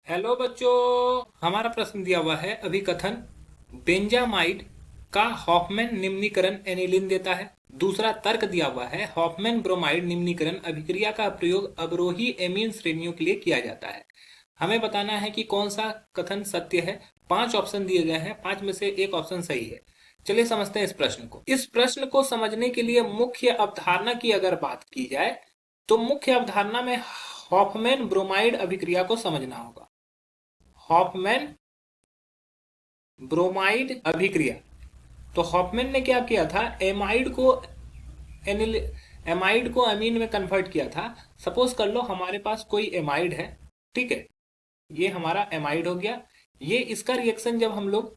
Hello बच्चों, हमारा प्रश्न दिया हुआ है अभिकथन बेंजामाइड का हॉफमैन निम्नीकरण एनिलीन देता है। दूसरा तर्क दिया हुआ है हॉफमैन ब्रोमाइड निम्नीकरण अभिक्रिया का प्रयोग अवरोही एमीन श्रेणियों के लिए किया जाता है। हमें बताना है कि कौन सा कथन सत्य है। 5 ऑप्शन दिए गए हैं, 5 में से एक ऑप्शन सही है। चलिए समझते हैं इस प्रश्न को। इस प्रश्न को समझने के लिए मुख्य अवधारणा की अगर बात की जाए तो मुख्य अवधारणा में हॉफमैन ब्रोमाइड अभिक्रिया को समझना होगा। हॉफमैन ब्रोमाइड अभिक्रिया। तो हॉफमैन ने क्या किया था, एनिल एमाइड को अमीन में कन्वर्ट किया था। सपोज कर लो हमारे पास कोई एमाइड है, ठीक है, ये हमारा एमाइड हो गया। ये इसका रिएक्शन जब हम लोग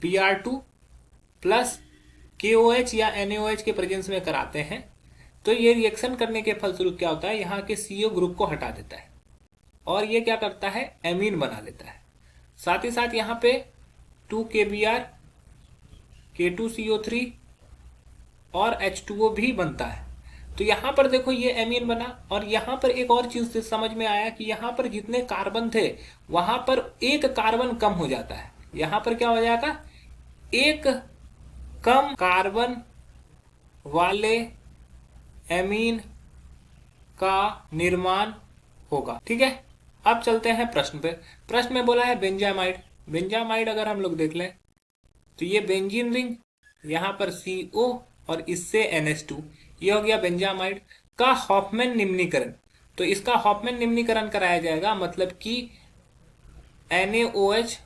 Br2 प्लस KOH या NaOH के प्रेजेंस में कराते हैं तो ये रिएक्शन करने के फलस्वरूप क्या होता है, यहाँ के CO ग्रुप को हटा देता है और ये क्या करता है, एमीन बना लेता है। साथ ही साथ यहाँ पे 2KBr K2CO3 और H2O भी बनता है। तो यहाँ पर देखो ये एमीन बना और यहाँ पर एक और चीज से समझ में आया कि यहाँ पर जितने कार्बन थे वहां पर एक कार्बन कम हो जाता है। यहाँ पर क्या हो जाएगा, एक कम कार्बन वाले एमीन का निर्माण होगा। ठीक है, अब चलते हैं प्रश्न पे। प्रश्न में बोला है बेंजामाइड। बेंजामाइड अगर हम लोग देख लें तो ये बेंजीन रिंग, यहाँ पर CO और इससे NH2, ये हो गया बेंजामाइड का हॉफमैन निम्नीकरण। तो इसका हॉफमैन निम्नीकरण कराया जाएगा, मतलब कि NaOH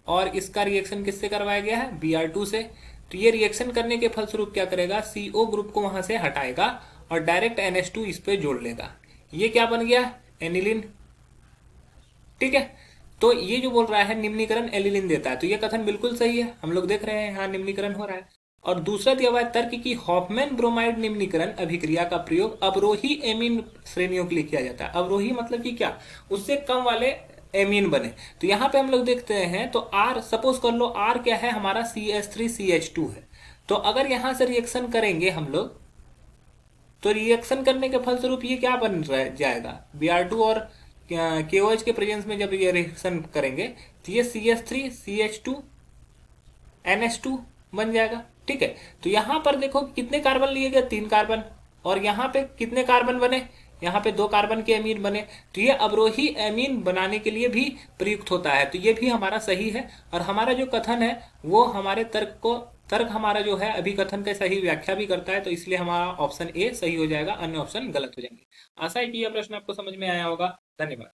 और इसका रिएक्शन किससे करवाया गया है, Br2 से। तो ये रिएक्शन करने के फलस्वरूप क्या करेगा, CO ग्रुप को वहां से हटाएगा और डायरेक्ट NH2 इस पे जोड़ लेगा। ये क्या बन गया, एनिलीन। ठीक है, तो ये जो बोल रहा है निम्नीकरण एलिलीन देता है, तो ये कथन बिल्कुल सही है। हम लोग देख रहे हैं यहाँ निम्नीकरण हो रहा है। और दूसरा दिया हुआ है तर्क की हॉफमैन ब्रोमाइड निम्नीकरण अभिक्रिया का प्रयोग अवरोही एमीन श्रेणियों के लिए किया जाता है। अवरोही मतलब कि क्या, उससे कम वाले एमीन बने। तो यहाँ पे हम लोग देखते हैं तो R, सपोज कर लो R क्या है हमारा, CH3CH2 है। तो अगर यहाँ से रिएक्शन करेंगे हम लोग तो रिएक्शन करने के फलस्वरूप ये क्या बन जाएगा, Br2 और KOH के प्रेजेंस में जब ये रिएक्शन करेंगे तो ये CH3CH2 NH2 बन जाएगा। ठीक है, तो यहां पर देखो कितने कार्बन लिए गए, 3 कार्बन, और यहाँ पे कितने कार्बन बने, यहाँ पे 2 कार्बन के एमीन बने। तो ये अवरोही एमीन बनाने के लिए भी प्रयुक्त होता है। तो ये भी हमारा सही है और हमारा जो कथन है वो हमारे तर्क हमारा जो है अभिकथन का सही व्याख्या भी करता है। तो इसलिए हमारा ऑप्शन ए सही हो जाएगा, अन्य ऑप्शन गलत हो जाएंगे। आशा है कि यह प्रश्न आपको समझ में आया होगा। धन्यवाद।